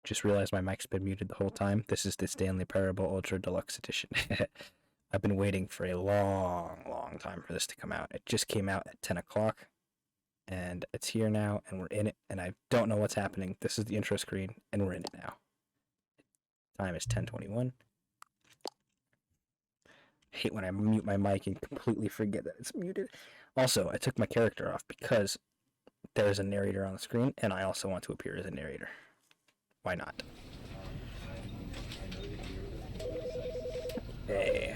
Just realized my mic's been muted the whole time. This is the Stanley Parable Ultra Deluxe Edition. I've been waiting for a long time for this to come out. It just came out at 10 o'clock, and it's here now, and we're in it, and I don't know what's happening. This is the intro screen, and we're in it now. Time is 10:21. Hate when I mute my mic and completely forget that it's muted. Also, I took my character off because there's a narrator on the screen, and I also want to appear as a narrator. Why not? Okay.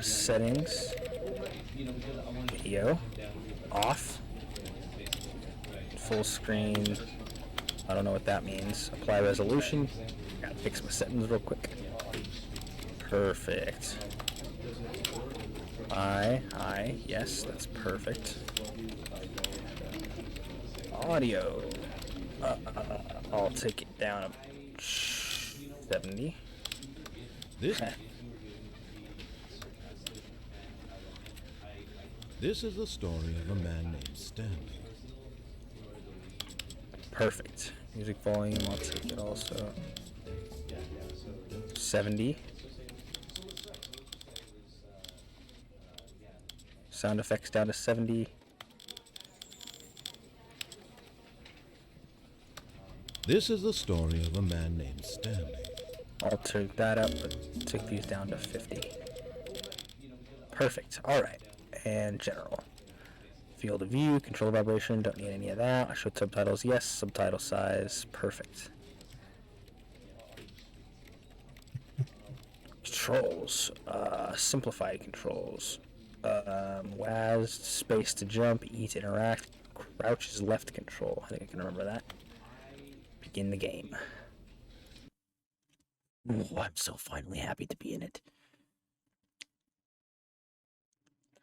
Settings. Video. Off. Full screen. I don't know what that means. Apply resolution. Gotta fix my settings real quick. Perfect. Yes, that's perfect. Audio. I'll take it down to 70. This is the story of a man named Stanley. Perfect. Music volume, I'll take it also. 70. Sound effects down to 70. This is the story of a man named Stanley. I'll take that up, but take these down to 50. Perfect. Alright. And general. Field of view, control vibration, don't need any of that. I showed subtitles, yes. Subtitle size, perfect. Controls. Simplified controls. WAS, space to jump, E to interact, crouch is left control. I think I can remember that. Begin the game. Ooh, I'm so finally happy to be in it.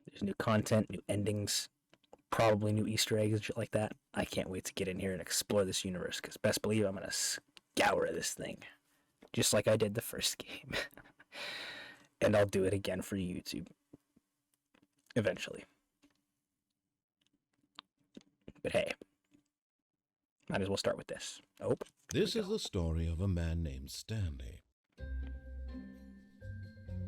There's new content, new endings, probably new Easter eggs and shit like that. I can't wait to get in here and explore this universe, because best believe I'm going to scour this thing, just like I did the first game. And I'll do it again for YouTube. Eventually. But hey, might as well start with this. Oh. This is the story of a man named Stanley.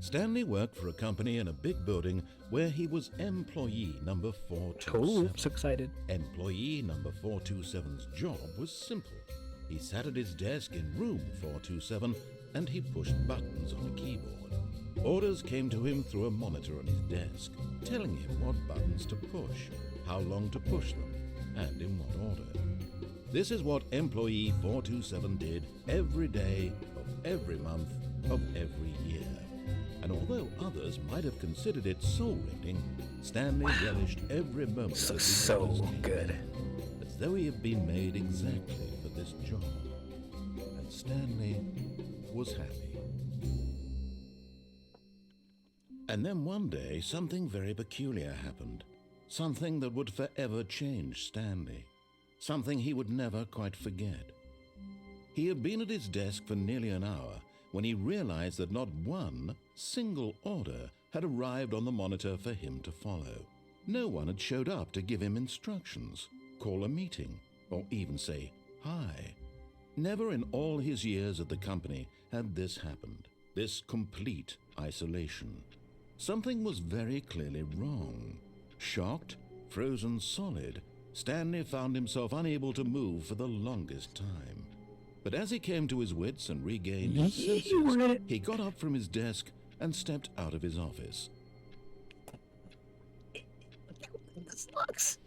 Stanley worked for a company in a big building where he was employee number 427. Oh, so excited. Employee number 427's job was simple. He sat at his desk in room 427 and he pushed buttons on a keyboard. Orders came to him through a monitor on his desk, telling him what buttons to push, how long to push them, and in what order. This is what employee 427 did every day of every month of every year. And although others might have considered it soul-rending, Stanley relished every moment of it. So good. As though he had been made exactly for this job. And Stanley was happy. And then one day, something very peculiar happened. Something that would forever change Stanley. Something he would never quite forget. He had been at his desk for nearly an hour when he realized that not one single order had arrived on the monitor for him to follow. No one had showed up to give him instructions, call a meeting, or even say hi. Never in all his years at the company had this happened, this complete isolation. Something was very clearly wrong. Shocked, frozen solid, Stanley found himself unable to move for the longest time. But as he came to his wits and regained his senses, he got up from his desk and stepped out of his office. This sucks.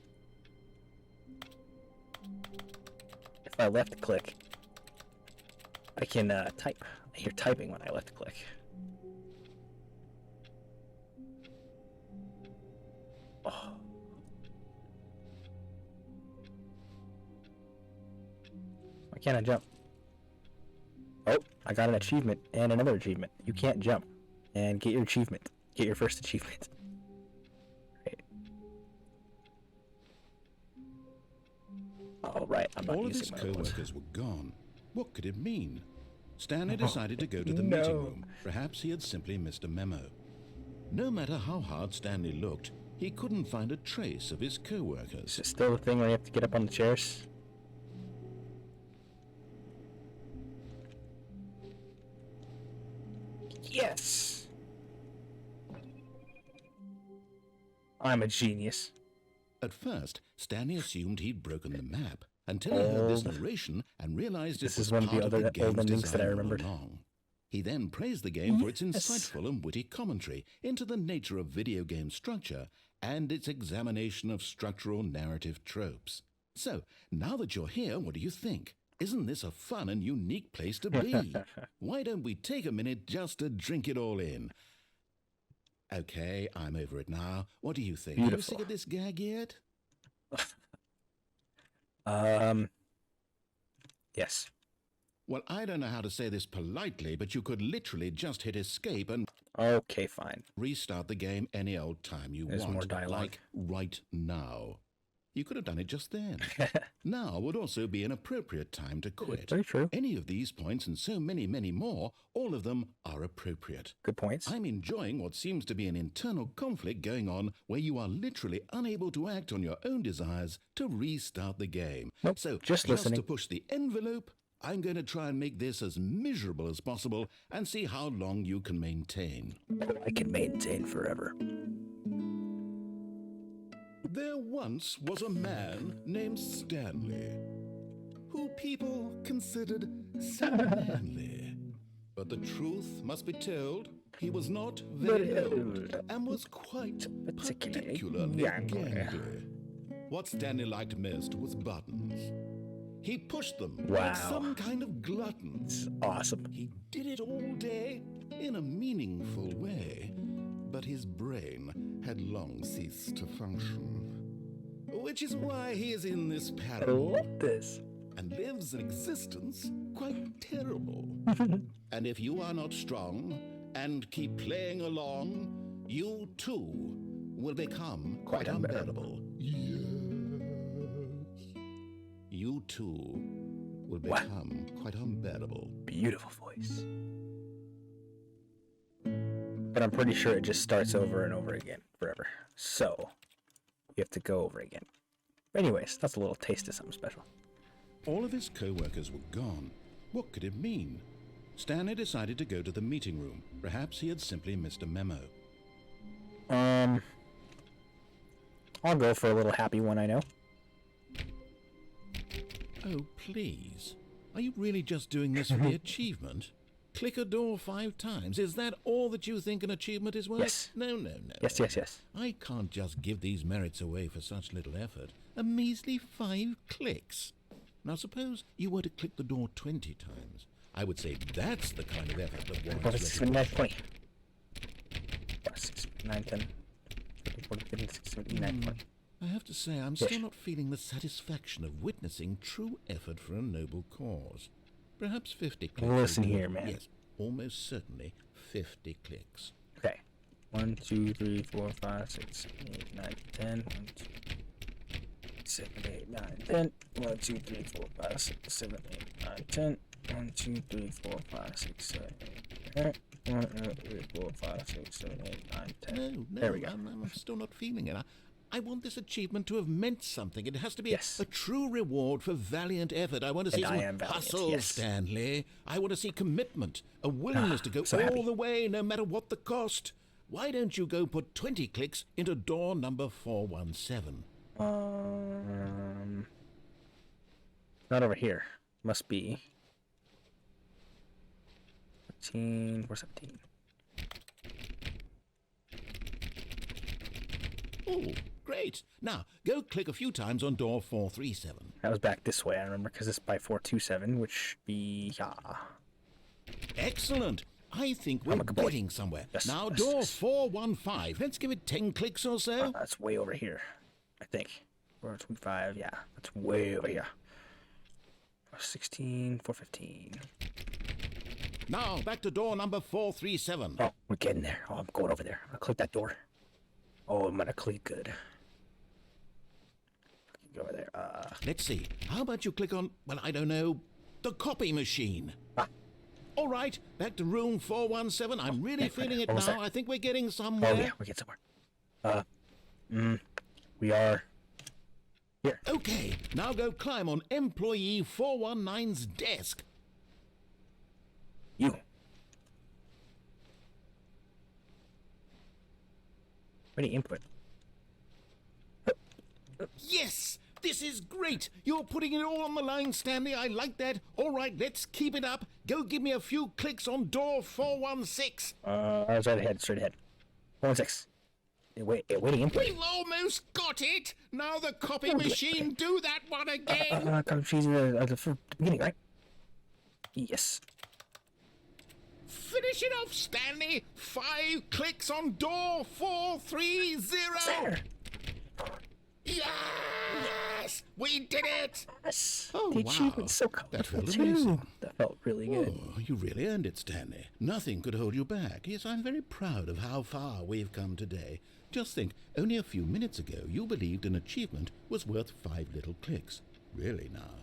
If I left click, I can type. I hear typing when I left click. Oh. Why can't I jump? Oh, I got an achievement and another achievement. You can't jump. And get your achievement. Get your first achievement. Right. Oh, right. I'm not All of using his my ones. co-workers were gone. What could it mean? Stanley decided to go to the meeting room. Perhaps he had simply missed a memo. No matter how hard Stanley looked, he couldn't find a trace of his co-workers. Is it still the thing where you have to get up on the chairs? Yes! I'm a genius. At first, Stanley assumed he'd broken the map until he heard this narration and realized it This was is one of part the of the other old game's endings that I design all remembered. along. He then praised the game for its Yes. insightful and witty commentary into the nature of video game structure and its examination of structural narrative tropes. So, now that you're here, what do you think? Isn't this a fun and unique place to be? Why don't we take a minute just to drink it all in? Okay, I'm over it now. What do you think? Are you Beautiful. sick of this gag yet? Yes. Well, I don't know how to say this politely, but you could literally just hit escape and Okay, fine. restart the game any old time you There's want. more dialogue. Like right now. You could have done it just then. Now would also be an appropriate time to quit. Very true. Any of these points and so many, many more, all of them are appropriate. Good points. I'm enjoying what seems to be an internal conflict going on where you are literally unable to act on your own desires to restart the game. Nope, So, just listening. to push the envelope, I'm going to try and make this as miserable as possible and see how long you can maintain. I can maintain forever. There once was a man named Stanley, who people considered so manly. But the truth must be told, he was not very old and was quite particularly gangly. What Stanley liked most was buttons. He pushed them like Wow. some kind of glutton. It's awesome. He did it all day in a meaningful way, but his brain had long ceased to function. Which is why he is in this I parable love this. and lives an existence quite terrible. And if you are not strong and keep playing along, you too will become quite unbearable. Yes. You too will What? become quite unbearable. Beautiful voice. But I'm pretty sure it just starts over and over again forever. So, you have to go over again. Anyways, that's a little taste of something special. All of his co-workers were gone. What could it mean? Stanley decided to go to the meeting room. Perhaps he had simply missed a memo. I'll go for a little happy one, I know. Oh, please. Are you really just doing this for the achievement? Click a door 5 times. Is that all that you think an achievement is worth? Yes. No. Yes, yes, yes. I can't just give these merits away for such little effort. A measly 5 clicks. Now suppose you were to click the door 20 times. I would say that's the kind of effort that warrants recognition. 9, 20. 6, 9, 10. 14, 15, 9, 20. I have to say, I'm still not feeling the satisfaction of witnessing true effort for a noble cause. Perhaps 50 clicks. Listen will do. here, man. Yes, almost certainly 50 clicks. Okay. 1, 2, 3, 4, 5, 6, 7, 8, 9, 10. 1, 2, 7, 8, 9, 10. 1, 2, 3, 4, 5, 6, 7, 8, 9, 10. 1, 2, 3, 4, 5, 6, 7, 8, 9, 1, 2, 3, 4, 5, 6, 7, 8, 9, 10. No, There we go. I'm still not feeling it. I want this achievement to have meant something. It has to be Yes. a true reward for valiant effort. I want to see And I some am valiant, hustle, yes. Stanley. I want to see commitment, a willingness to go so all happy. the way, no matter what the cost. Why don't you go put 20 clicks into door number 417? Not over here. Must be 14, 417. Oh, great. Now, go click a few times on door 437. That was back this way, I remember, because it's by 427, which should be, Excellent. I think we're I'm a good boy. getting somewhere. Yes, Now, yes, door yes. 415. Let's give it 10 clicks or so. That's way over here, I think. 425, yeah, that's way over here. 416, 415. Now, back to door number 437. Oh, we're getting there. Oh, I'm going over there. I'm gonna click that door. Oh, I'm gonna click good. Go over there. Let's see. How about you click on, well, I don't know, the copy machine? Ah. All right, back to room 417. I'm really feeling it Almost now. there. I think we're getting Oh somewhere. yeah, we get somewhere. We are here. Okay, now go climb on employee 419's desk. You. Ready input. Yes! This is great! You're putting it all on the line, Stanley. I like that. All right, let's keep it up. Go give me a few clicks on door 416. Straight ahead, straight ahead. 416. Waiting input. We've almost got it! Now the copy machine, do that one again! She's at the beginning, right? Yes. Finish it off, Stanley! 5 clicks on door 430! There. Yes! We did it! Yes. Oh, the wow. achievement's so colorful, That felt too. amazing. That felt really good. Oh, you really earned it, Stanley. Nothing could hold you back. Yes, I'm very proud of how far we've come today. Just think, only a few minutes ago you believed an achievement was worth 5 little clicks. Really now,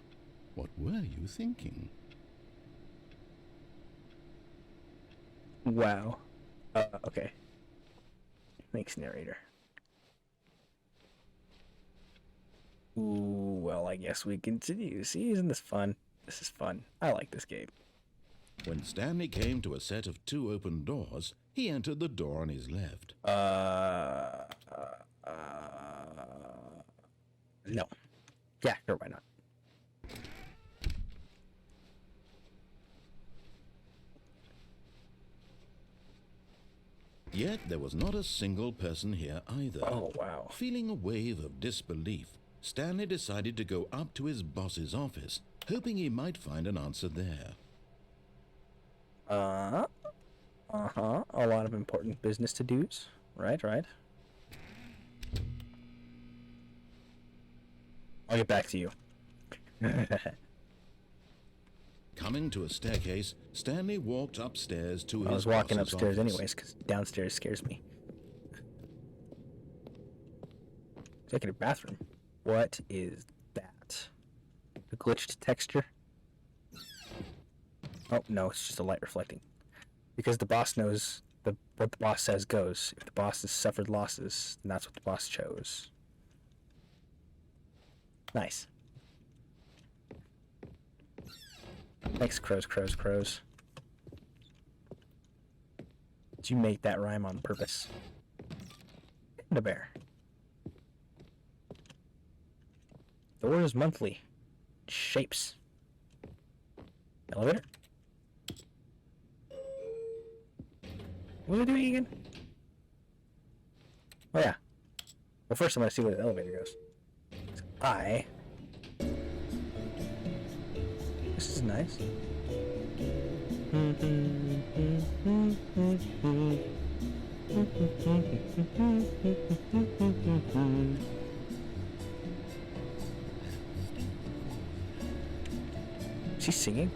what were you thinking? Wow. Okay. Thanks, narrator. Ooh, well, I guess we continue. See, isn't this fun? This is fun. I like this game. When Stanley came to a set of 2 open doors, he entered the door on his left. No. Yeah, sure, why not? Yet there was not a single person here either. Oh, wow. Feeling a wave of disbelief, Stanley decided to go up to his boss's office, hoping he might find an answer there. A lot of important business to-dos. Right. I'll get back to you. Coming to a staircase, Stanley walked upstairs to his I was walking boss's upstairs office. anyways, because downstairs scares me. Executive bathroom. What is that? A glitched texture? Oh, no, it's just a light reflecting. Because the boss knows what the boss says goes. If the boss has suffered losses, then that's what the boss chose. Nice. Thanks, crows. Did you make that rhyme on purpose? Panda bear. Doors monthly. Shapes. Elevator? What was I doing again? Oh yeah. Well, first I'm gonna see where the elevator goes. This is nice. Is he singing?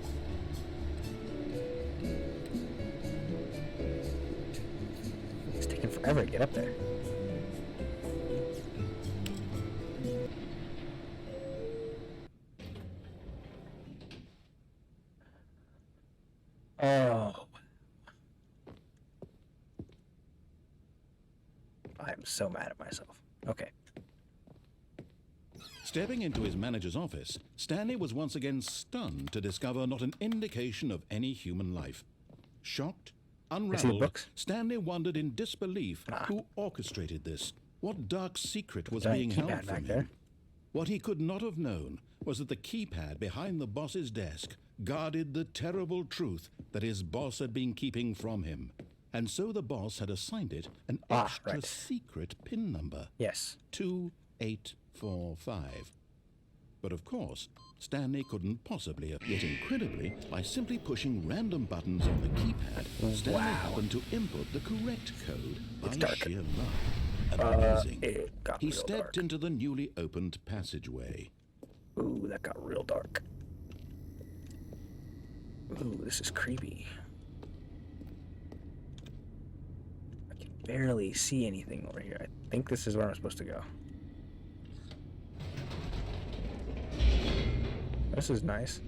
It's taking forever to get up there. Oh. I'm so mad at myself. Okay. Stepping into his manager's office, Stanley was once again stunned to discover not an indication of any human life. Shocked, unraveled, books? Stanley wondered in disbelief who orchestrated this. What dark secret was Giant being held keypad from back him? there. What he could not have known was that the keypad behind the boss's desk guarded the terrible truth that his boss had been keeping from him. And so the boss had assigned it an extra right. secret PIN number. Yes. 2845. But of course, Stanley couldn't possibly have. Yet incredibly, by simply pushing random buttons on the keypad, Stanley happened to input the correct code by dark. sheer luck. Amazing. It got He real stepped dark. into the newly opened passageway. Ooh, that got real dark. Ooh, this is creepy. I can barely see anything over here. I think this is where I'm supposed to go. This is nice.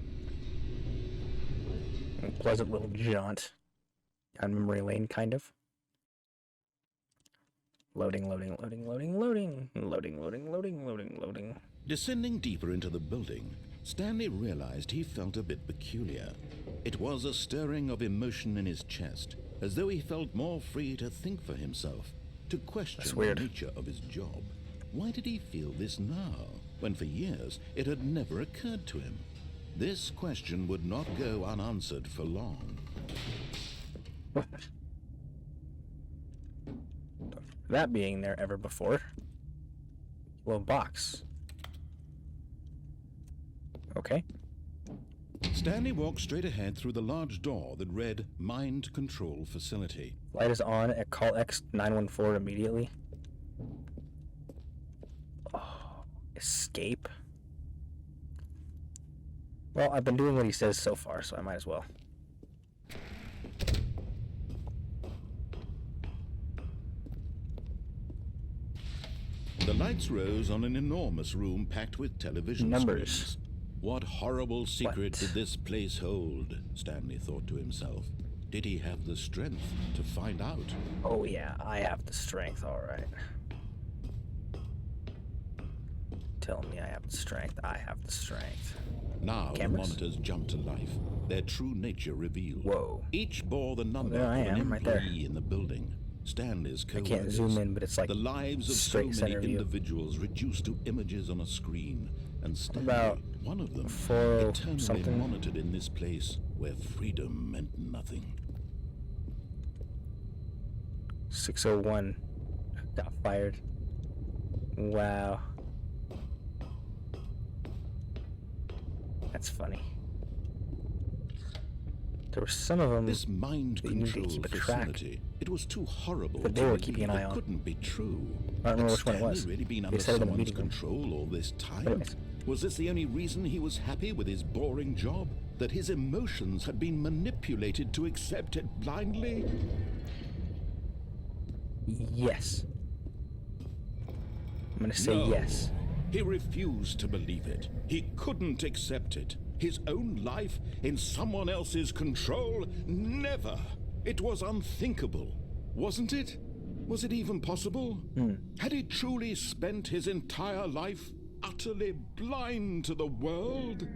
A pleasant little jaunt down memory lane, kind of. Loading. Descending deeper into the building, Stanley realized he felt a bit peculiar. It was a stirring of emotion in his chest, as though he felt more free to think for himself. to question That's the weird. nature of his job. Why did he feel this now, when for years it had never occurred to him? This question would not go unanswered for long. That being there ever before. Well, box. Okay. Stanley walked straight ahead through the large door that read Mind Control Facility. Light is on at call X914 immediately. Oh, escape. Well, I've been doing what he says so far, so I might as well. The lights rose on an enormous room packed with television Numbers. screens. What horrible secret What? did this place hold? Stanley thought to himself. Did he have the strength to find out? Oh yeah, I have the strength, alright. Tell me I have the strength. I have the strength. Now Cameras? the monitors jumped to life, their true nature revealed. Whoa. Each bore the number there I of an am, right there. employee in the building. Stanley's I co-workers. can't zoom in, but it's like the lives of so straight many center view. individuals reduced to images on a screen, and Stanley, About one of them, 4 eternally something. monitored in this place where freedom meant nothing. 601 got fired. Wow. That's funny. There were some of them This mind that you need to control keep a track. facility, it was too horrible That they to were believe keeping an eye it on. couldn't be true. I don't remember Had which one it Stanley was. really been They under said it in the someone's meeting room. control all this time? Anyways. Was this the only reason he was happy with his boring job? That his emotions had been manipulated to accept it blindly? Yes. I'm gonna say No. yes. He refused to believe it. He couldn't accept it. His own life in someone else's control? Never! It was unthinkable, wasn't it? Was it even possible? Had he truly spent his entire life utterly blind to the world?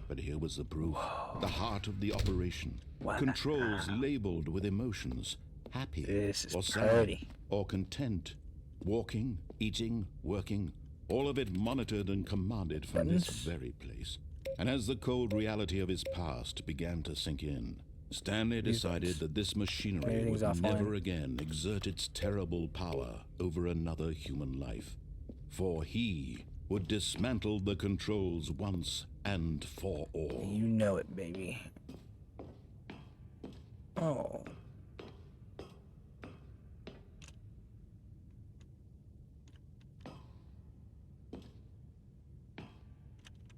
But here was the proof. The heart of the operation. Wow. Controls labeled with emotions. Happy This is or sad pretty. or content. Walking, eating, working. All of it monitored and commanded from this Buttons. very place. And as the cold reality of his past began to sink in, Stanley decided that this machinery Everything's would offline. never again exert its terrible power over another human life. For he would dismantle the controls once and for all. You know it, baby. Oh.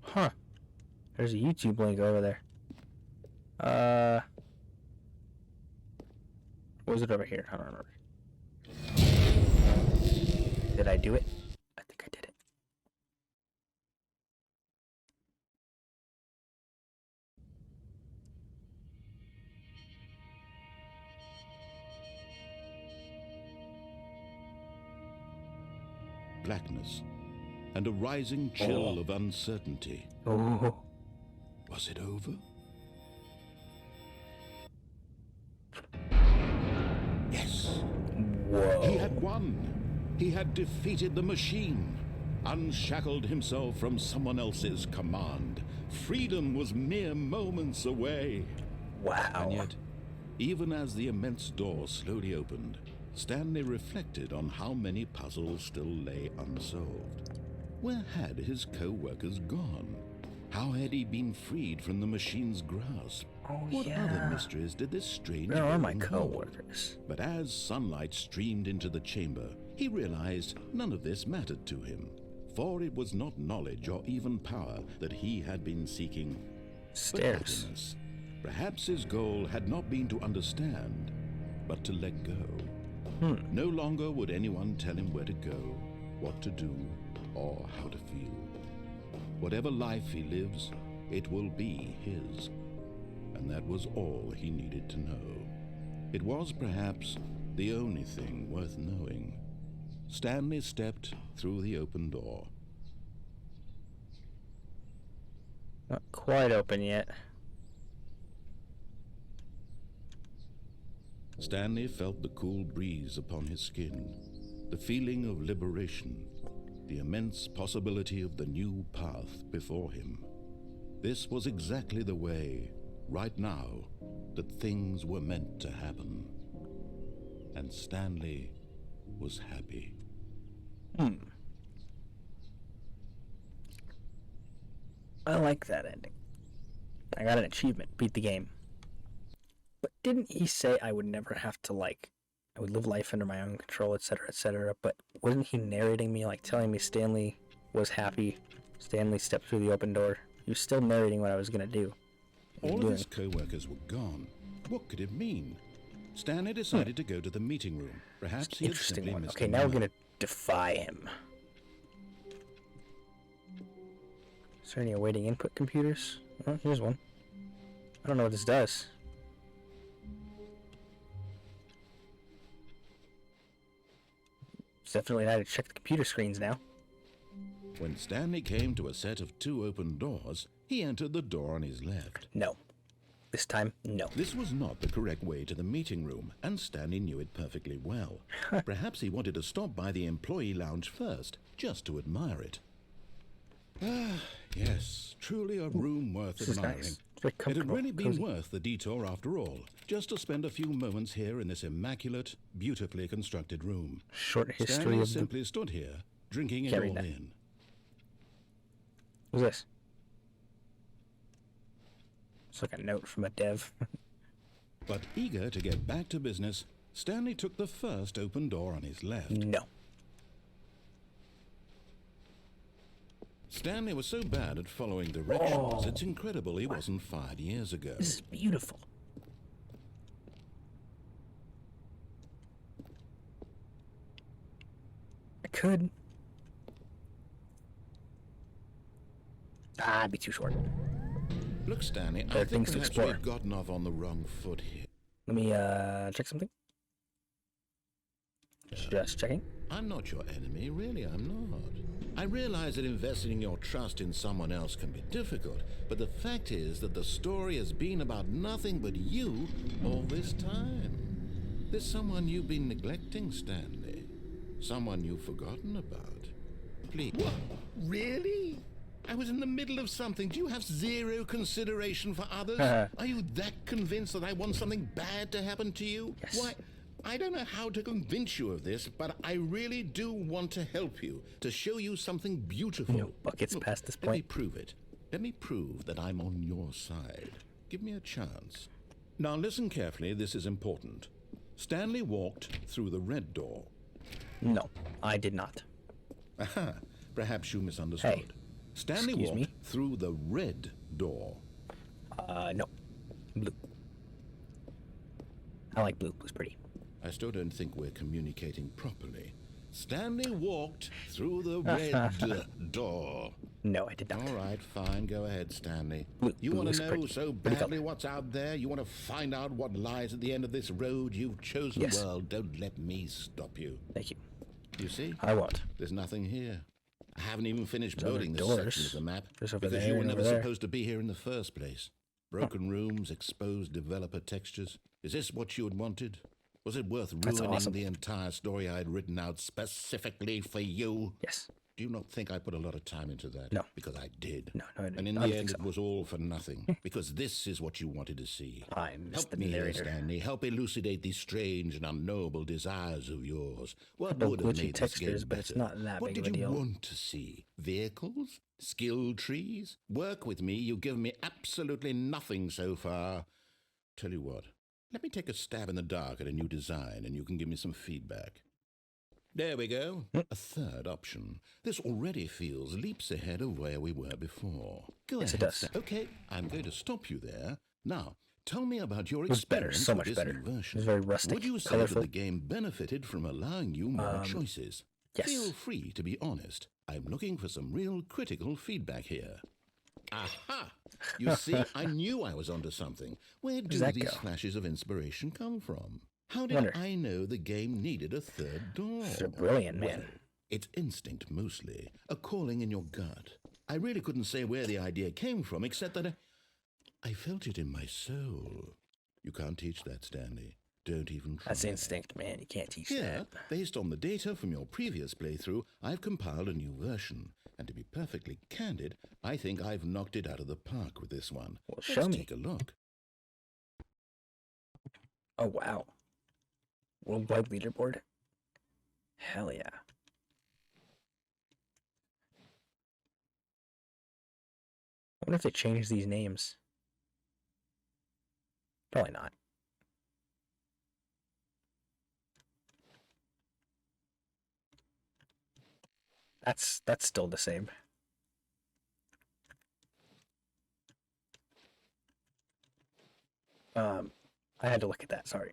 Huh. There's a YouTube link over there. Was it over here? I don't remember. Did I do it? I think I did it. Blackness and a rising chill of uncertainty. Oh. Was it over? Yes. Whoa. He had won. He had defeated the machine, unshackled himself from someone else's command. Freedom was mere moments away. Wow. And yet, even as the immense door slowly opened, Stanley reflected on how many puzzles still lay unsolved. Where had his co-workers gone? How had he been freed from the machine's grasp? Oh, What yeah. other mysteries did this strange Where are my building hold? co-workers? But as sunlight streamed into the chamber, he realized none of this mattered to him, for it was not knowledge or even power that he had been seeking, but Stairs. happiness. Perhaps his goal had not been to understand, but to let go. No longer would anyone tell him where to go, what to do, or how to feel. Whatever life he lives, it will be his. And that was all he needed to know. It was perhaps the only thing worth knowing. Stanley stepped through the open door. Not quite open yet. Stanley felt the cool breeze upon his skin, the feeling of liberation, the immense possibility of the new path before him. This was exactly the way, right now, that things were meant to happen. And Stanley was happy. I like that ending. I got an achievement. Beat the game. But didn't he say I would never have to, like, I would live life under my own control, etc., etc.? But wasn't he narrating me, like, telling me Stanley was happy? Stanley stepped through the open door. He was still narrating what I was going to do. All of his co-workers were gone. What could it mean? Stanley decided to go to the meeting room. Perhaps he had simply missed Okay, now we're going to defy him. Is there any awaiting input computers? Oh, here's one. I don't know what this does. It's definitely not to check the computer screens now. When Stanley came to a set of 2 open doors, he entered the door on his left. No. This time, no. This was not the correct way to the meeting room, and Stanley knew it perfectly well. Perhaps he wanted to stop by the employee lounge first, just to admire it. Ah, yes, truly a room worth admiring. Nice. It had really been worth the detour after all, just to spend a few moments here in this immaculate, beautifully constructed room. Short history Stanley of simply stood here, drinking it all in. What's this? It's like a note from a dev. But eager to get back to business, Stanley took the first open door on his left. No. Stanley was so bad at following directions, it's incredible he wasn't fired years ago. This is beautiful. I could. It'd be too short. Look, Stanley, I think perhaps we've gotten off on the wrong foot here. Let me, check something. Just checking. I'm not your enemy, really, I'm not. I realize that investing your trust in someone else can be difficult, but the fact is that the story has been about nothing but you all this time. There's someone you've been neglecting, Stanley. Someone you've forgotten about. Please. What? Really? I was in the middle of something. Do you have zero consideration for others? Are you that convinced that I want something bad to happen to you? Yes. Why, I don't know how to convince you of this, but I really do want to help you, to show you something beautiful. No buckets past this point. Let me prove it. Let me prove that I'm on your side. Give me a chance. Now listen carefully, this is important. Stanley walked through the red door. No, I did not. Aha, perhaps you misunderstood. Hey, Stanley walked through the red door. No. Blue. I like blue. Blue's pretty. I still don't think we're communicating properly. Stanley walked through the red door. No, I did not. All right, fine. Go ahead, Stanley. Blue, you blue want to know pretty. so badly what's out there? You want to find out what lies at the end of this road you've chosen? Yes. Well, don't let me stop you. Thank you. You see? I won't. There's nothing here. I haven't even finished There's building this doors. section of the map There's over because there you were and never over there. supposed to be here in the first place. Broken rooms, exposed developer textures. Is this what you had wanted? Was it worth ruining the entire story I had written out specifically for you? Yes. Do you not think I put a lot of time into that? No. Because I did. No, I didn't. And in the end, it was all for nothing. Because this is what you wanted to see. I missed Help me here, Stanley. Help elucidate these strange and unknowable desires of yours. What would have made this game better? But it's not that what big did of a you deal. want to see? Vehicles? Skill trees? Work with me. You've given me absolutely nothing so far. Tell you what. Let me take a stab in the dark at a new design, and you can give me some feedback. There we go. A third option. This already feels leaps ahead of where we were before. Go ahead. It does. Okay, I'm going to stop you there. Now, tell me about your It's better, experience so with much this better. new version. It's very rustic, Would you say colorful. that the game benefited from allowing you more choices? Yes. Feel free to be honest. I'm looking for some real critical feedback here. Aha! You see, I knew I was onto something. Where do these flashes of inspiration come from? How did I know the game needed a third door? You're brilliant, man. Well, it's instinct mostly, a calling in your gut. I really couldn't say where the idea came from, except that I felt it in my soul. You can't teach that, Stanley. don't even try. That's instinct, man. You can't teach Here, that. based on the data from your previous playthrough, I've compiled a new version. And to be perfectly candid, I think I've knocked it out of the park with this one. Well, Let's show me. take a look. Oh, wow. Worldwide leaderboard? Hell yeah. I wonder if they changed these names. Probably not. That's still the same. I had to look at that, sorry.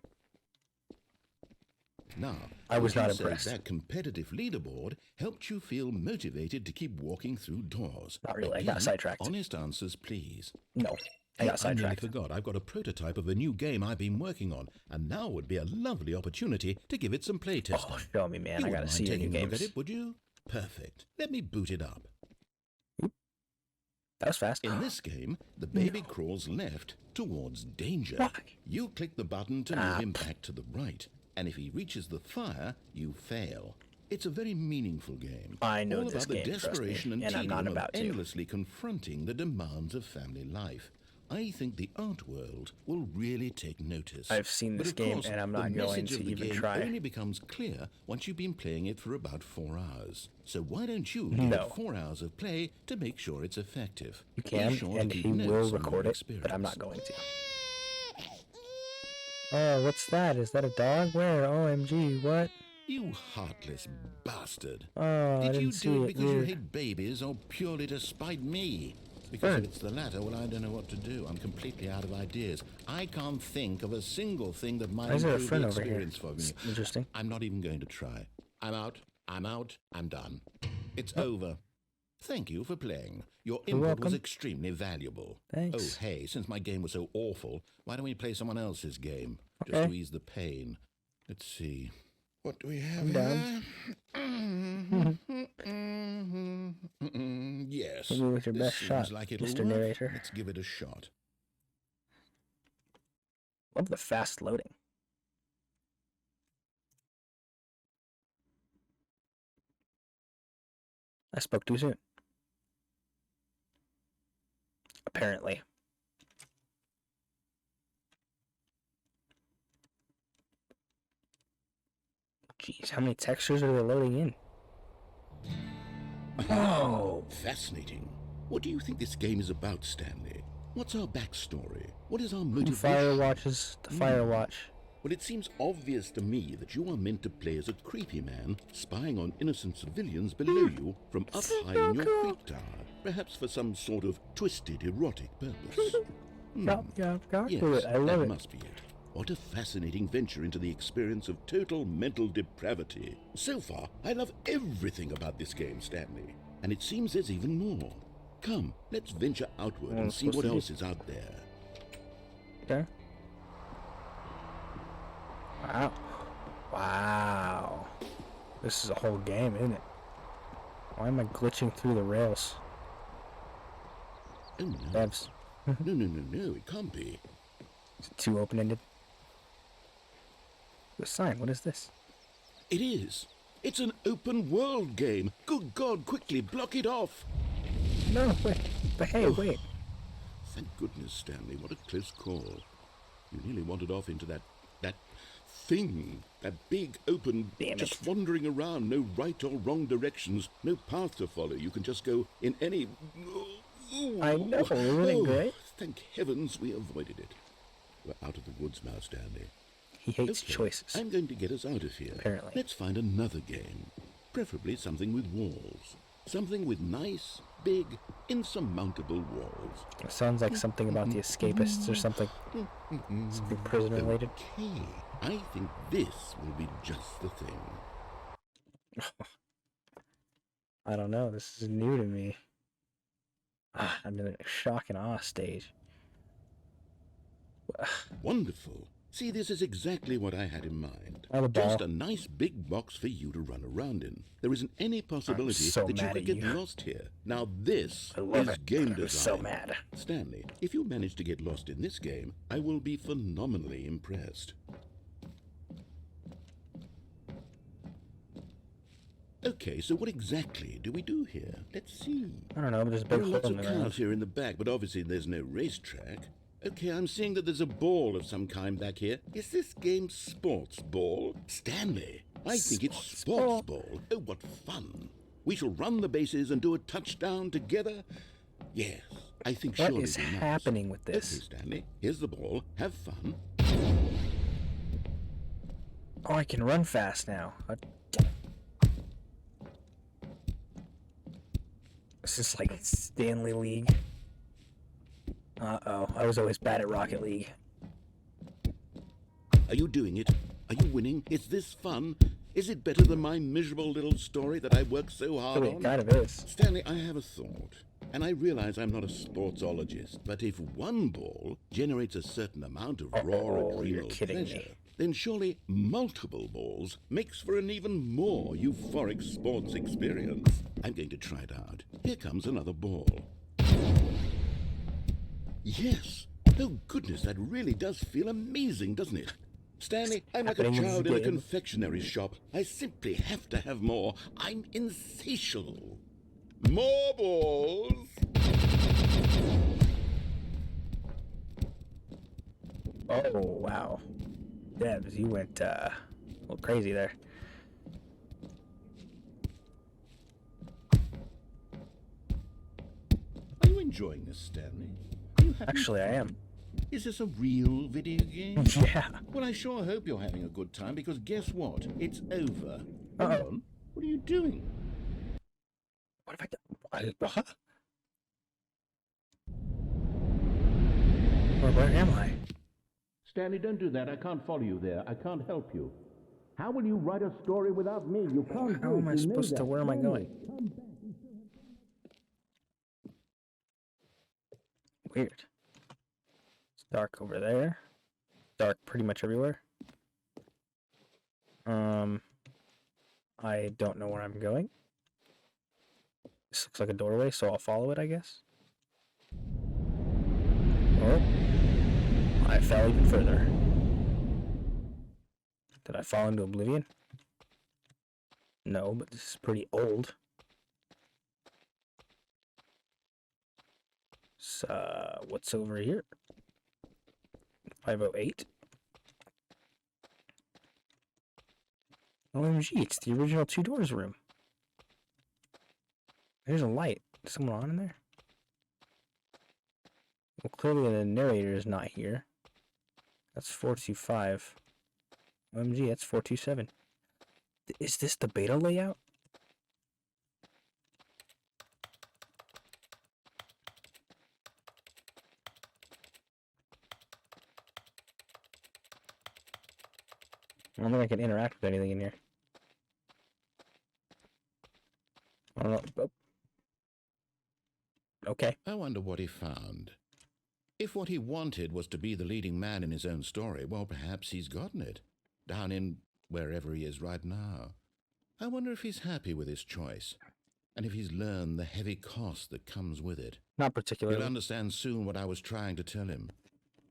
Now, I was would not you say impressed. that competitive leaderboard helped you feel motivated to keep walking through doors. Not really, I got Again, sidetracked. Honest answers, please. No, I Hey, got I nearly sidetracked. forgot. I've got a prototype of a new game I've been working on, and now would be a lovely opportunity to give it some playtesting. Oh, show me, man. You I gotta wouldn't see mind your new taking a look at games. it, would you? Perfect. Let me boot it up. That was fast. In this game, the baby crawls left towards danger. Why? You click the button to move him back to the right, and if he reaches the fire, you fail. It's a very meaningful game. I know all this about game, the trust me, desperation and and I'm not tedium of about to. endlessly confronting the demands of family life. I think the art world will really take notice. I've seen But this of game, course, and I'm the not going message to of the even game try. only becomes clear once you've been playing it for about 4 hours. So why don't you give No. it 4 hours of play to make sure it's effective? You Be can, sure to and keep he notes will on your record it, but I'm not experience. going to. Oh, what's that? Is that a dog? Where? OMG, what? You heartless bastard. Oh, I Did didn't you see do it it. because you Weird. hate babies or purely to spite me? Because Bird. if it's the latter, well, I don't know what to do. I'm completely out of ideas. I can't think of a single thing that might Why is there a improve friend the over here? experience for me. It's interesting. I'm not even going to try. I'm out. I'm done. It's over. Thank you for playing. Your You're input was welcome. extremely valuable. Thanks. Oh, hey, since my game was so awful, why don't we play someone else's game? Just Okay. to ease the pain. Let's see. What do we have I'm down. Yes. Maybe with your this best seems shot, like it'll Mr. work. Narrator. Let's give it a shot. Love the fast loading. I spoke too soon. Apparently. Jeez, how many textures are they loading in? Oh, Fascinating. What do you think this game is about, Stanley? What's our backstory? What is our who motivation? fire watches the fire watch? Well, it seems obvious to me that you are meant to play as a creepy man spying on innocent civilians below you from up high in your creep tower, perhaps for some sort of twisted erotic purpose. Yeah, got Yes, to it. I love that it. must be it. What a fascinating venture into the experience of total mental depravity. So far, I love everything about this game, Stanley. And it seems there's even more. Come, let's venture outward Well, and it's see supposed what to be- else is out there. Okay. Wow. Wow. This is a whole game, isn't it? Why am I glitching through the rails? Oh no. Devs. No, it can't be. Is it too open-ended? The sign, what is this? It is. It's an open world game. Good God, quickly block it off. No, wait. But hey, Oh. wait. Thank goodness, Stanley. What a close call. You nearly wandered off into that thing. That big, open, Damn just it. wandering around. No right or wrong directions. No path to follow. You can just go in any... I know, isn't it great? Thank heavens we avoided it. We're out of the woods now, Stanley. He hates Okay, choices. I'm going to get us out of here. Apparently. Let's find another game. Preferably something with walls. Something with nice, big, insurmountable walls. It sounds like something about the escapists or something. Something prison related. Okay, I think this will be just the thing. I don't know. This is new to me. I'm in a shock and awe stage. Wonderful. See, this is exactly what I had in mind. Oh, the ball. Just a nice big box for you to run around in. There isn't any possibility so that you mad could at get you. lost here. Now this I love is it. game I'm design. so mad. Stanley, if you manage to get lost in this game, I will be phenomenally impressed. Okay, so what exactly do we do here? Let's see. I don't know, but there's a There big are hole lots in of the cars ground. here in the back, but obviously there's no racetrack. Okay, I'm seeing that there's a ball of some kind back here. Is this game sports ball? Stanley, I think it's sports ball. Oh, what fun. We shall run the bases and do a touchdown together. Yes, I think What surely is we must. happening with this? Okay, Stanley, here's the ball. Have fun. Oh, I can run fast now. This is like Stanley League. Uh-oh, I was always bad at Rocket League. Are you doing it? Are you winning? Is this fun? Is it better than my miserable little story that I worked so hard It on? kind of is. Stanley, I have a thought. And I realize I'm not a sportsologist, but if one ball generates a certain amount of raw you're adrenal kidding pleasure, me. then surely multiple balls makes for an even more euphoric sports experience. I'm going to try it out. Here comes another ball. Yes! Oh goodness, that really does feel amazing, doesn't it? Stanley, I'm like a Happening in child this in a game. confectionery shop. I simply have to have more. I'm insatiable. More balls! Oh, wow. Debs, you went a little crazy there. Are you enjoying this, Stanley? Are you having Actually, I am. Is this a real video game? Yeah. Well, I sure hope you're having a good time, because guess what? It's over. Hold Uh-oh. on. What are you doing? What have I done? What? Where am I? Stanley, don't do that. I can't follow you there. I can't help you. How will you write a story without me? You can't How am I supposed to? Where am I going? Weird. It's dark over there. Dark pretty much everywhere. I don't know where I'm going. This looks like a doorway, so I'll follow it, I guess. Oh. I fell even further. Did I fall into oblivion? No, but this is pretty old. So, what's over here? 508. OMG, it's the original two doors room. There's a light. Is someone on in there? Well, clearly the narrator is not here. That's 425. OMG, that's 427. Is this the beta layout? I don't think I can interact with anything in here. I don't know. Oh. Okay. I wonder what he found. If what he wanted was to be the leading man in his own story, well, perhaps he's gotten it. Down in wherever he is right now. I wonder if he's happy with his choice. And if he's learned the heavy cost that comes with it. Not particularly. He'll understand soon what I was trying to tell him.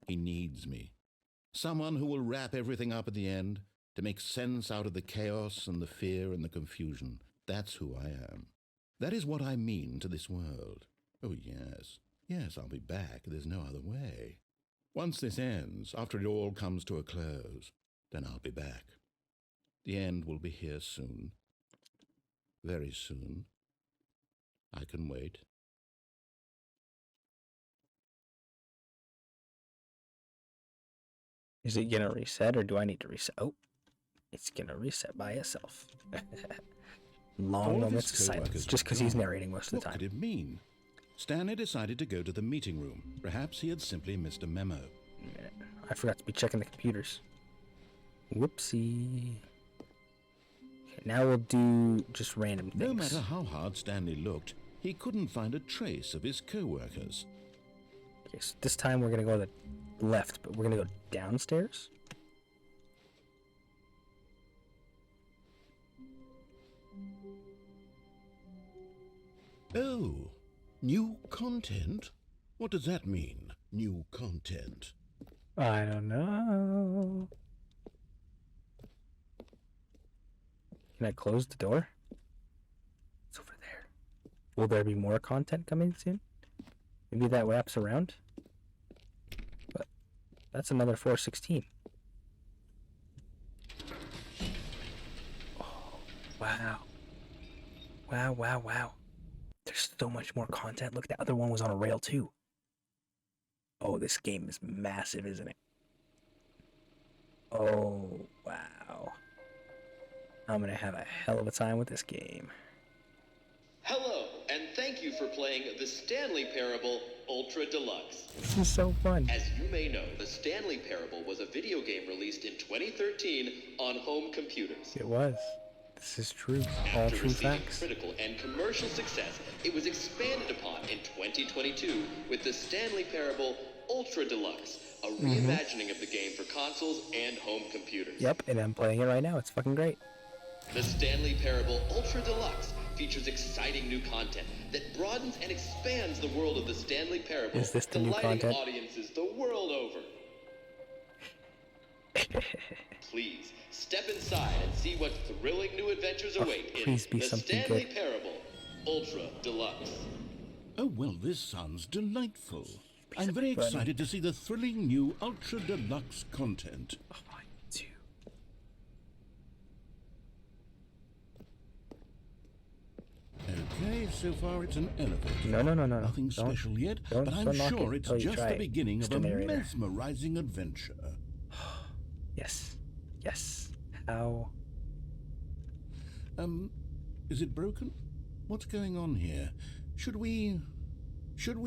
He needs me. Someone who will wrap everything up at the end, to make sense out of the chaos and the fear and the confusion. That's who I am. That is what I mean to this world. Oh, yes. Yes, I'll be back. There's no other way. Once this ends, after it all comes to a close, then I'll be back. The end will be here soon. Very soon. I can wait. Is it gonna reset or do I need to reset? Oh, it's gonna reset by itself. Long moments of silence, just because he's narrating most of the What time. could it mean? Stanley decided to go to the meeting room. Perhaps he had simply missed a memo. I forgot to be checking the computers. Whoopsie. Okay, now we'll do just random things. No matter how hard Stanley looked, he couldn't find a trace of his co-workers. Okay, so this time we're gonna go to the left, but we're gonna go downstairs. Oh, new content? What does that mean, new content? I don't know. Can I close the door? Will there be more content coming soon? Maybe that wraps around? But that's another 416. Oh, wow. Wow, wow, wow. There's so much more content. Look, the other one was on a rail too. Oh, this game is massive, isn't it? Oh, wow. I'm gonna have a hell of a time with this game. Hello, and thank you for playing the Stanley Parable Ultra Deluxe. This is so fun. As you may know, the Stanley Parable was a video game released in 2013 on home computers. It was. This is true. All After true receiving facts. critical and commercial success, it was expanded upon in 2022 with the Stanley Parable Ultra Deluxe, a reimagining of the game for consoles and home computers. Yep, and I'm playing it right now. It's fucking great. The Stanley Parable Ultra Deluxe features exciting new content that broadens and expands the world of the Stanley Parable, Is this the new delighting content? audiences the world over. Please, step inside and see what thrilling new adventures await in please be the something Stanley good. Parable Ultra Deluxe. Oh, well, this sounds delightful. I'm very funny. excited to see the thrilling new Ultra Deluxe content. Oh, I do. Okay, so far it's an elevator. No. Nothing Don't- special yet, don't- but I'm don't knock sure it it's till you just try the it, beginning of Mr. a Narrator. mesmerizing adventure. Yes. Yes. How? Is it broken? What's going on here? Should we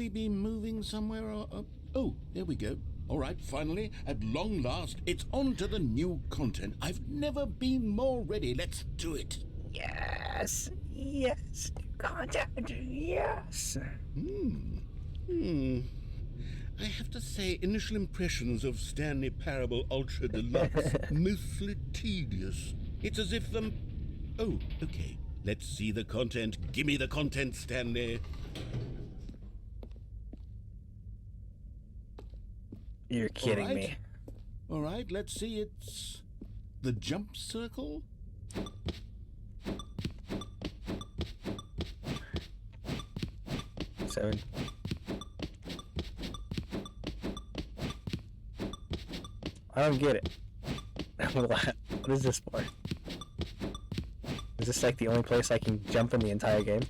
be moving somewhere or... Oh, there we go. All right, finally, at long last, it's on to the new content. I've never been more ready. Let's do it. Yes. Yes. Contact. Yes. I have to say, initial impressions of Stanley Parable Ultra Deluxe, mostly tedious. It's as if Oh, okay. Let's see the content. Give me the content, Stanley. You're kidding right. me. All right, let's see. It's the jump circle. Seven. I don't get it. What is this for? Is this like the only place I can jump in the entire game?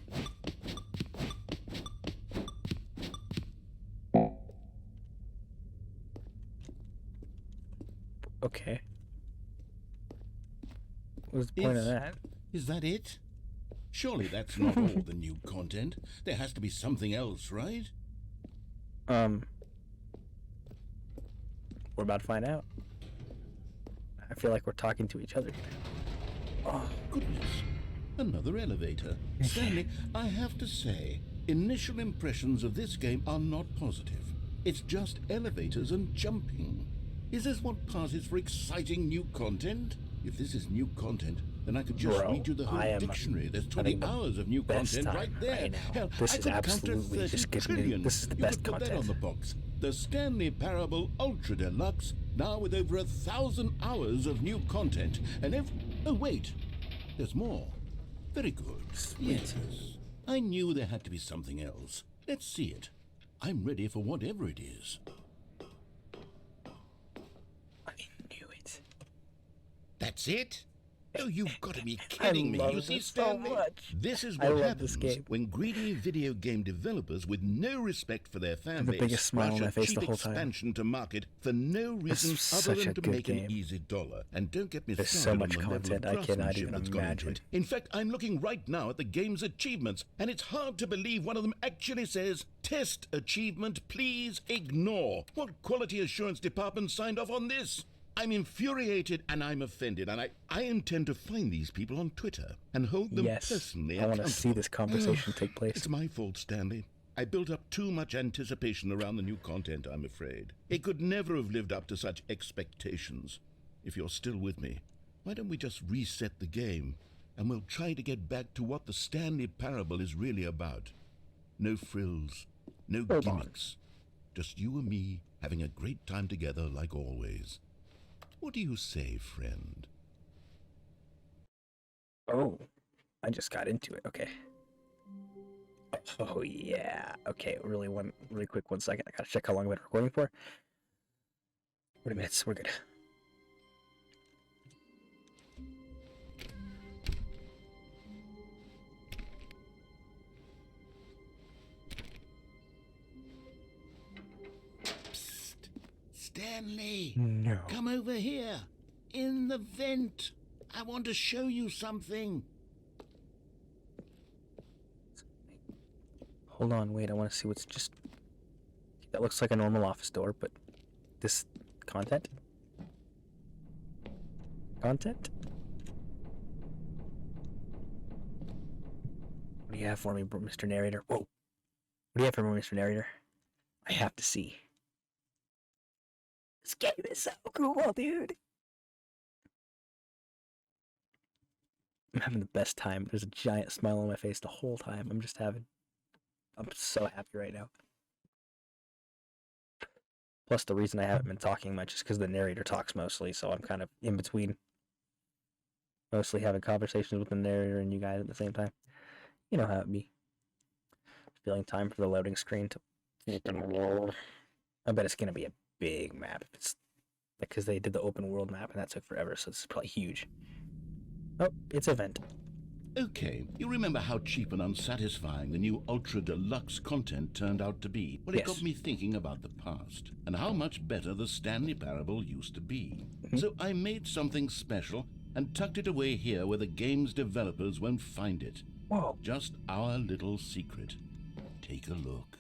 Okay. What's the point of that? Is that it? Surely that's not all the new content. There has to be something else, right? We're about to find out. I feel like we're talking to each other. Oh, goodness. Another elevator. Stanley, I have to say, initial impressions of this game are not positive. It's just elevators and jumping. Is this what passes for exciting new content? If this is new content, then I could just Bro, read you the whole I am dictionary. There's having 20 the hours of new best content time right there. right now. Hell, This I is could count to absolutely 30 just getting trillion. this is the You best could put that content. on the box. The Stanley Parable Ultra Deluxe, now with over 1,000 hours of new content. And oh wait, there's more. Very good. Sweet. Yes. I knew there had to be something else. Let's see it. I'm ready for whatever it is. I knew it. That's it? Oh, you've got to be kidding me. love You see, this so Stanley, much. this is I what love this happens game. when greedy video game developers with no respect for their fan The base biggest smile rush on my a face cheap the whole time. expansion to market for no reason other such than a to good make game. an easy dollar. And don't get me There's so started much on the level content of I cannot craftsmanship even that's gone into imagine. it. In fact, I'm looking right now at the game's achievements, and it's hard to believe one of them actually says, "Test achievement, please ignore." What quality assurance department signed off on this? I'm infuriated and I'm offended, and I intend to find these people on Twitter and hold them Yes, personally I want to accountable. see this conversation take place. It's my fault, Stanley. I built up too much anticipation around the new content, I'm afraid. It could never have lived up to such expectations. If you're still with me, why don't we just reset the game, and we'll try to get back to what the Stanley Parable is really about. No frills, no Hold on. gimmicks. Just you and me having a great time together like always. What do you say, friend? Oh, I just got into it. Okay. Oh yeah. Okay, really quick 1 second. I gotta check how long I've been recording for. 40 minutes, we're good. Psst. Stanley! No. Come over here! In the vent! I want to show you something! Hold on, wait, I want to see what's just... That looks like a normal office door, but... This... Content? Content? What do you have for me, Mr. Narrator? Whoa! What do you have for me, Mr. Narrator? I have to see. This game is so cool, dude! I'm having the best time. There's a giant smile on my face the whole time. I'm so happy right now. Plus, the reason I haven't been talking much is because the narrator talks mostly, so I'm kind of in between. Mostly having conversations with the narrator and you guys at the same time. You know how it be. Feeling time for the loading screen to... I bet it's going to be a big map. It's because they did the open world map and that took forever, so this is probably huge. Oh, it's event. Okay, you remember how cheap and unsatisfying the new Ultra Deluxe content turned out to be? Well, it Yes. got me thinking about the past and how much better the Stanley Parable used to be. So I made something special and tucked it away here where the game's developers won't find it. Whoa. Just our little secret. Take a look.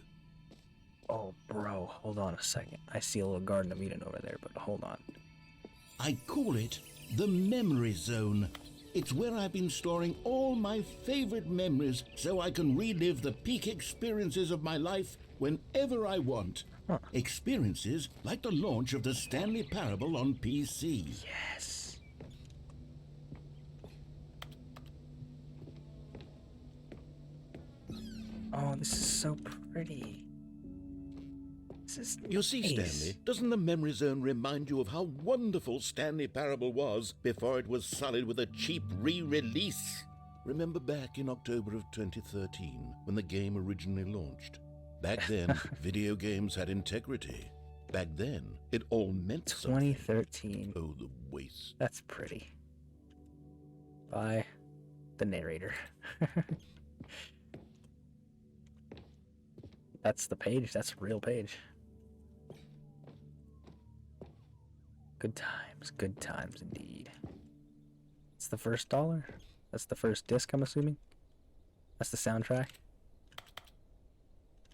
Oh, bro, hold on a second. I see a little Garden of Eden over there, but hold on. I call it the Memory Zone. It's where I've been storing all my favorite memories so I can relive the peak experiences of my life whenever I want. Huh. Experiences like the launch of the Stanley Parable on PC. Yes. Oh, this is so pretty. This is You see, nice. Stanley, doesn't the Memory Zone remind you of how wonderful Stanley Parable was before it was sullied with a cheap re-release? Remember back in October of 2013, when the game originally launched? Back then, video games had integrity. Back then, it all meant something. 2013. Oh, the waste. That's pretty. By the narrator. That's the page. That's a real page. Good times indeed. It's the first dollar. That's the first disc, I'm assuming. That's the soundtrack.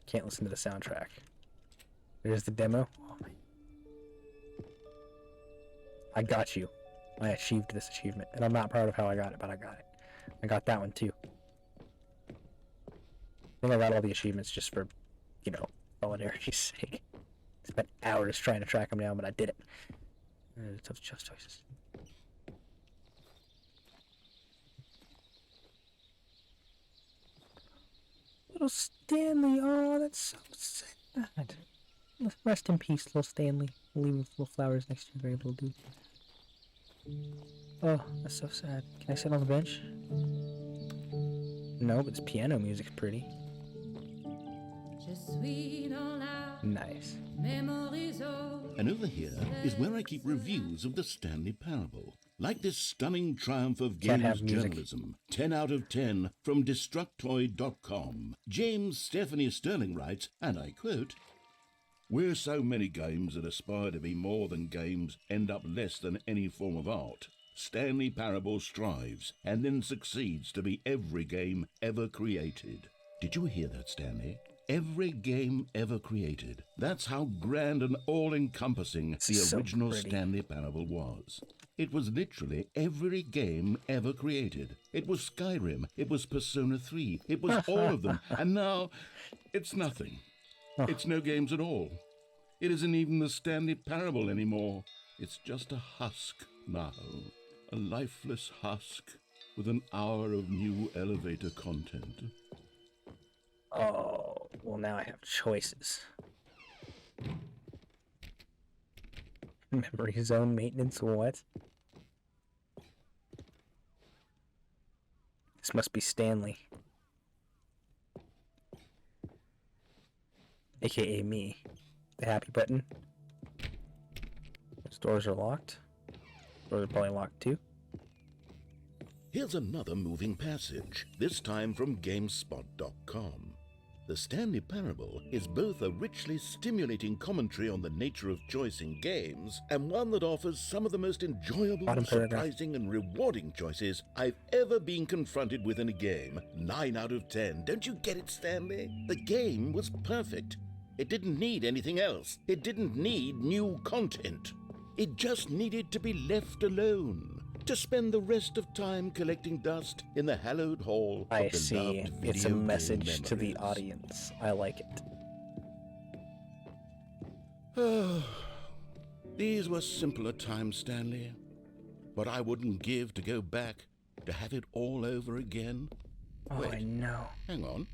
Can't listen to the soundtrack. There's the demo. Oh my. I got you. I achieved this achievement, and I'm not proud of how I got it, but I got it. I got that one too. I think I got all the achievements just for, you know, solidarity's sake. Spent hours trying to track them down, but I did it. Tough choices. Little Stanley, oh, that's so sad. Rest in peace, little Stanley. We'll leave him with little flowers next to your grave, little dude. Oh, that's so sad. Can I sit on the bench? No, but this piano music's pretty. Nice. And over here is where I keep reviews of the Stanley Parable. Like this stunning triumph of Can't games have music. journalism. 10 out of 10 from Destructoid.com. James Stephanie Sterling writes, and I quote, "Where so many games that aspire to be more than games end up less than any form of art, Stanley Parable strives and then succeeds to be every game ever created." Did you hear that, Stanley? Every game ever created. That's how grand and all-encompassing the So original pretty. Stanley Parable was. It was literally every game ever created. It was Skyrim, it was Persona 3, it was all of them, and now it's nothing. It's no games at all. It isn't even the Stanley Parable anymore. It's just a husk now. A lifeless husk with an hour of new elevator content. Oh, well now I have choices. Memory zone maintenance, what? This must be Stanley. aka me. The happy button. Those doors are locked. Doors are probably locked too. Here's another moving passage, this time from GameSpot.com. The Stanley Parable is both a richly stimulating commentary on the nature of choice in games and one that offers some of the most enjoyable, Bottom paragraph. surprising, and rewarding choices I've ever been confronted with in a game. 9 out of 10. Don't you get it, Stanley? The game was perfect. It didn't need anything else. It didn't need new content. It just needed to be left alone. To spend the rest of time collecting dust in the hallowed hall I of see. beloved It's a video game message to the memories. audience. I like it. These were simpler times, Stanley. But I wouldn't give to go back to have it all over again. Oh, I Wait. know. Hang on.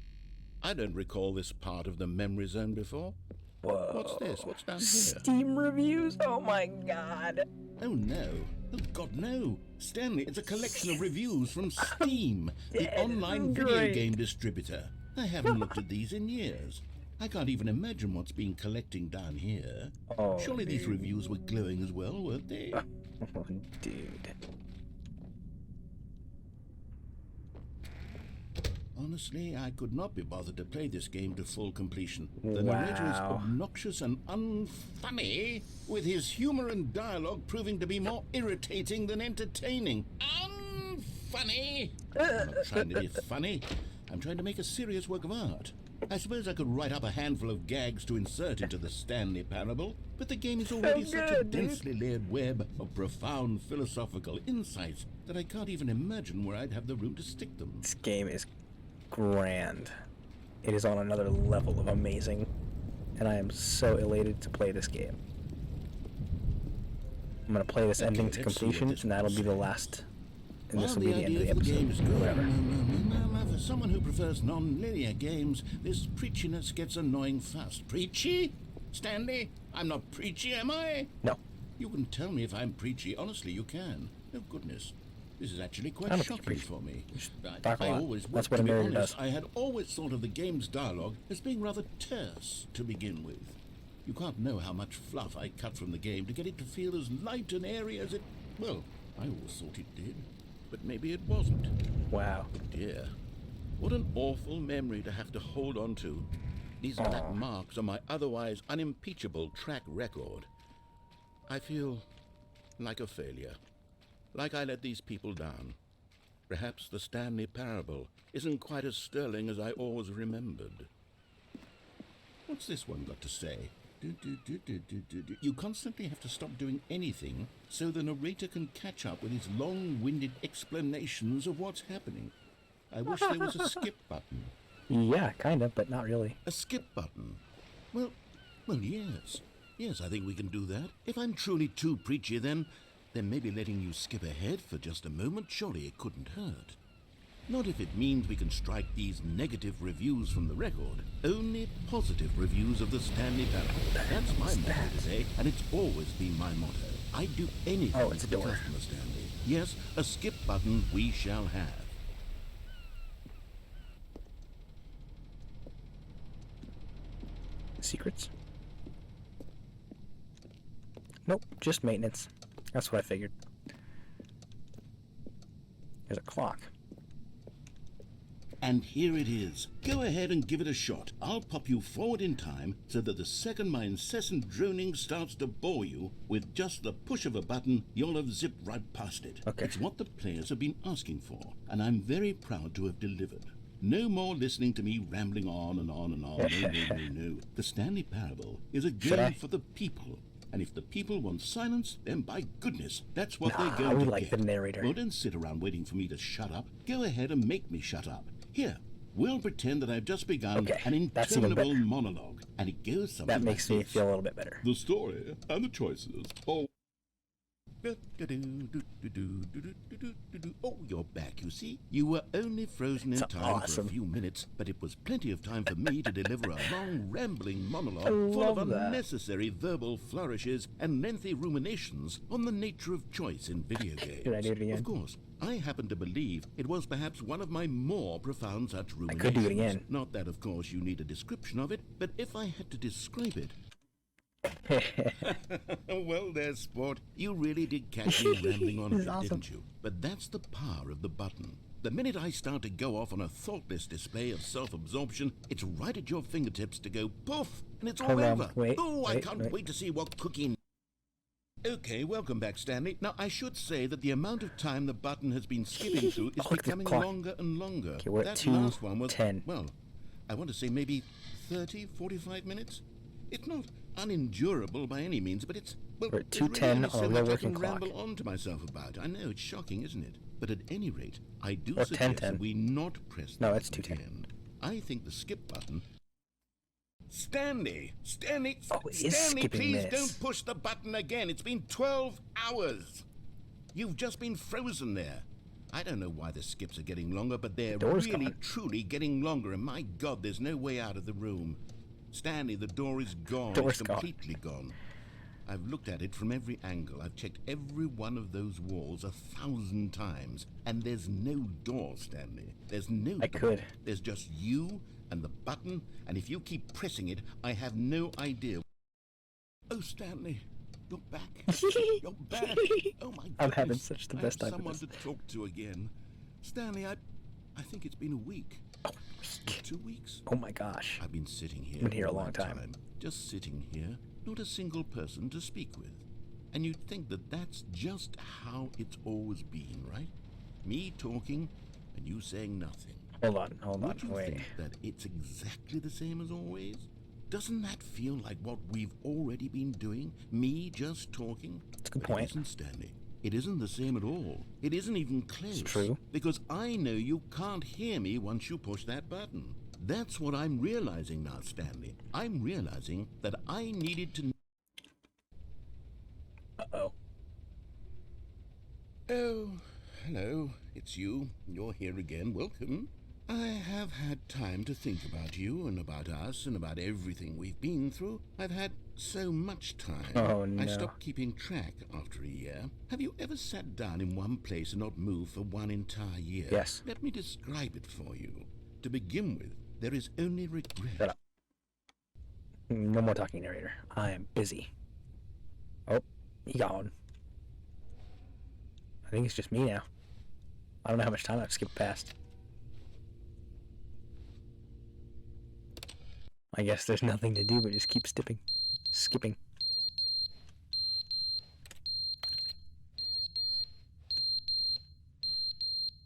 I don't recall this part of the memory zone before. Whoa. What's this? What's down here? Steam reviews? Oh my god. Oh no. Oh God, no. Stanley, it's a collection of reviews from Steam, the dead. online video Great. game distributor. I haven't looked at these in years. I can't even imagine what's been collecting down here. Oh, Surely these dude. reviews were glowing as well, weren't they? Oh, dude. Honestly, I could not be bothered to play this game to full completion. The narrator is Wow. obnoxious and unfunny, with his humor and dialogue proving to be more irritating than entertaining. Unfunny! I'm not trying to be funny. I'm trying to make a serious work of art. I suppose I could write up a handful of gags to insert into the Stanley Parable, but the game is already such a good, dude. densely layered web of profound philosophical insights that I can't even imagine where I'd have the room to stick them. This game is grand. It is on another level of amazing, and I am so elated to play this game. I'm gonna play this Okay, ending to let's see what completion, this and that'll one be the says. last. And this While will be the end of the idea episode. game is or good, whatever. for someone who prefers non-linear games, this preachiness gets annoying fast. Preachy? Stanley, I'm not preachy, am I? No. You can tell me if I'm preachy. Honestly, you can. Oh, goodness. This is actually I quite don't think you're shocking preachy. for me. talk a I lot. always, That's well, what a to be narrator honest, does. I had always thought of the game's dialogue as being rather terse to begin with. You can't know how much fluff I cut from the game to get it to feel as light and airy as it... Well, I always thought it did. But maybe it wasn't. Wow. Dear, what an awful memory to have to hold on to. These black Aw. marks on my otherwise unimpeachable track record. I feel like a failure. Like I let these people down. Perhaps the Stanley Parable isn't quite as sterling as I always remembered. What's this one got to say? You constantly have to stop doing anything so the narrator can catch up with his long-winded explanations of what's happening. I wish there was a skip button. Yeah, kind of, but not really. A skip button? Well, yes. Yes, I think we can do that. If I'm truly too preachy, then maybe letting you skip ahead for just a moment, surely it couldn't hurt. Not if it means we can strike these negative reviews from the record. Only positive reviews of the Stanley Parable. That's my motto today, and it's always been my motto. I'd do anything Oh, it's a for the door. customer, Stanley. Yes, a skip button we shall have. Secrets? Nope, just maintenance. That's what I figured. There's a clock. And here it is. Go ahead and give it a shot. I'll pop you forward in time so that the second my incessant droning starts to bore you, with just the push of a button, you'll have zipped right past it. Okay. It's what the players have been asking for, and I'm very proud to have delivered. No more listening to me rambling on and on and on. No. The Stanley Parable is a Should I? game for the people. And if the people want silence, then by goodness, that's what Nah, they're going we to like get. the narrator. Well, don't sit around waiting for me to shut up. Go ahead and make me shut up. Here, we'll pretend that I've just begun Okay, an that's even interminable better. monologue. And it goes something That makes me like this. feel a little bit better. The story and the choices. Oh, Oh, you're back, you see. You were only frozen in That's time for awesome. a few minutes, but it was plenty of time for me to deliver a long, rambling monologue I full of love that. unnecessary verbal flourishes and lengthy ruminations on the nature of choice in video games. Could I do it again? Of course, I happen to believe it was perhaps one of my more profound such I ruminations. could do it again. Not that, of course, you need a description of it, but if I had to describe it, well, there, sport. You really did catch me rambling on a This is bit, awesome. didn't you? But that's the power of the button. The minute I start to go off on a thoughtless display of self-absorption, it's right at your fingertips to go poof, and it's all Hold on, over. wait, Oh, I wait, can't wait. wait to see what cooking... Okay, welcome back, Stanley. Now, I should say that the amount of time the button has been skipping through is Oh, look at the becoming clock. longer and longer. Okay, we're at that last one was, 2:10. well, I want to say maybe 30, 45 minutes? It's not unendurable by any means, but it's... Well, We're at there's really 2:10 only on so a much real I working can clock. ramble on to myself about. I know, it's shocking, isn't it? But at any rate, I do Or suggest 10:10. that we not press the No, it's button at 2:10. the end. I think the skip button... Stanley! Oh, it is Stanley, skipping please this. don't push the button again. It's been 12 hours. You've just been frozen there. I don't know why the skips are getting longer, but they're door's really, gone. truly getting longer. And my God, there's no way out of the room. Stanley, the door is gone. Door's It's gone. completely gone. I've looked at it from every angle. I've checked every one of those walls 1,000 times. And there's no door, Stanley. There's no I door. could. There's just you and the button. And if you keep pressing it, I have no idea. Oh, Stanley, you're back. You're back. Oh, my goodness. I'm having such the I best have time with someone this. to talk to again. Stanley, I think it's been a week. 2 weeks. Oh my gosh. I've been sitting here. Been here a all long that time. Just sitting here, not a single person to speak with. And you'd think that that's just how it's always been, right? Me talking and you saying nothing. Hold on, Would you wait. think that it's exactly the same as always? Doesn't that feel like what we've already been doing? Me just talking? That's a good But point. It isn't, Stanley. It isn't the same at all. It isn't even close. true. Because I know you can't hear me once you push that button. That's what I'm realizing now, Stanley. I'm realizing that I needed to... Uh-oh. Oh, hello. It's you. You're here again. Welcome. I have had time to think about you and about us and about everything we've been through. I've had so much time. Oh, no. I stopped keeping track after a year. Have you ever sat down in one place and not moved for one entire year? Yes. Let me describe it for you. To begin with, there is only regret. Shut up. No more talking, narrator. I am busy. Oh, he gone. I think it's just me now. I don't know how much time I've skipped past. I guess there's nothing to do but just keep skipping.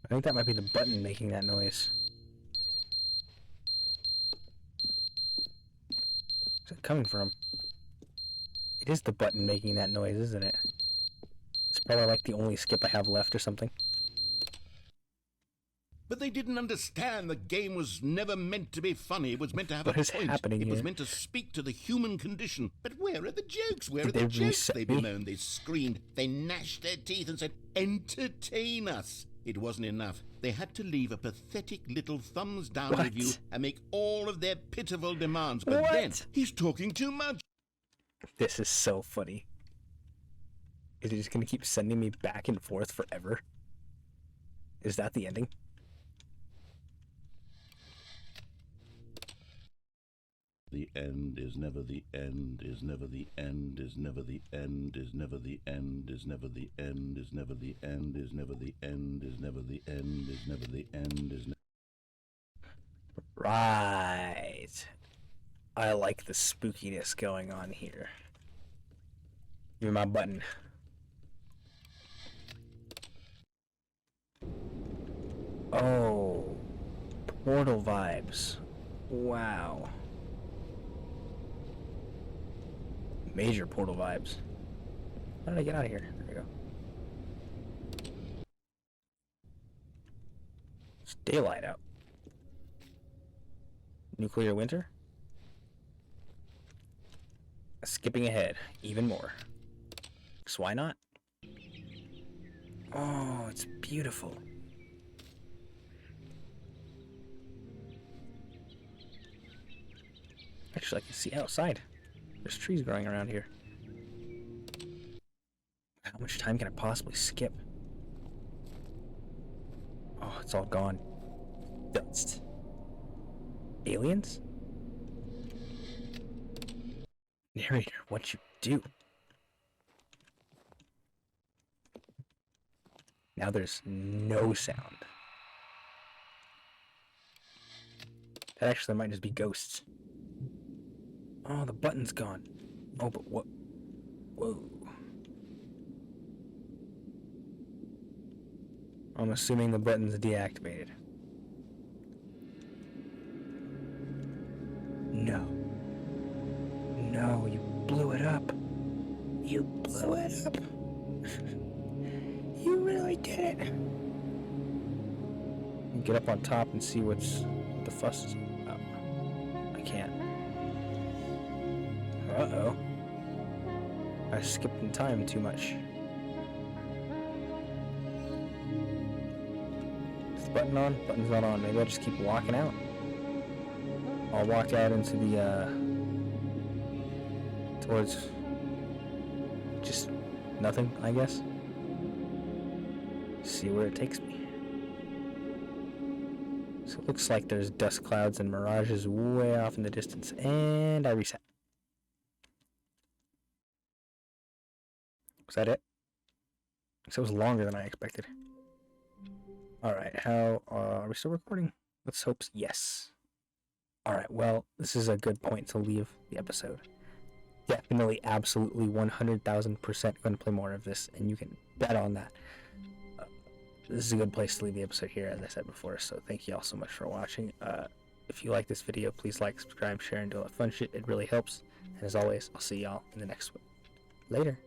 I think that might be the button making that noise. Where's it coming from? It is the button making that noise, isn't it? It's probably like the only skip I have left or something. But they didn't understand the game was never meant to be funny. It was meant to have What a is point. happening It was here? meant to speak to the human condition. But where are the jokes? Where Did are the they jokes? reset They me? bemoaned, they screamed, they gnashed their teeth and said, entertain us. It wasn't enough. They had to leave a pathetic little thumbs down What? review and make all of their pitiful demands. But What? then, he's talking too much. This is so funny. Is it just gonna keep sending me back and forth forever? Is that the ending? The end is never the end, is never the end, is never the end, is never the end, is never the end, is never the end, is never the end, is never the end, is never the end, is never... Right. I like the spookiness going on here. Give me my button. Oh. Portal vibes. Wow. Major Portal vibes. How did I get out of here? There we go. It's daylight out. Nuclear winter? Skipping ahead, even more. 'Cause why not? Oh, it's beautiful. Actually, I can see outside. There's trees growing around here. How much time can I possibly skip? Oh, it's all gone. Dust. Aliens? Narrator, what'd you do? Now there's no sound. That actually might just be ghosts. Oh, the button's gone. Oh, but what? Whoa. I'm assuming the button's deactivated. No. No, you blew it up. You blew it up. You really did it. Get up on top and see what's the fuss is about. I can't. Uh-oh. I skipped in time too much. Is the button on? Button's not on. Maybe I'll just keep walking out. I'll walk out into the, towards just nothing, I guess. See where it takes me. So it looks like there's dust clouds and mirages way off in the distance, and I reset. Was that it? So it was longer than I expected. Alright, how are we still recording? Let's hope yes. Alright, well, this is a good point to leave the episode. Definitely, absolutely, 100,000% going to play more of this, and you can bet on that. This is a good place to leave the episode here, as I said before, so thank you all so much for watching. If you like this video, please like, subscribe, share, and do all that fun shit. It really helps. And as always, I'll see y'all in the next one. Later.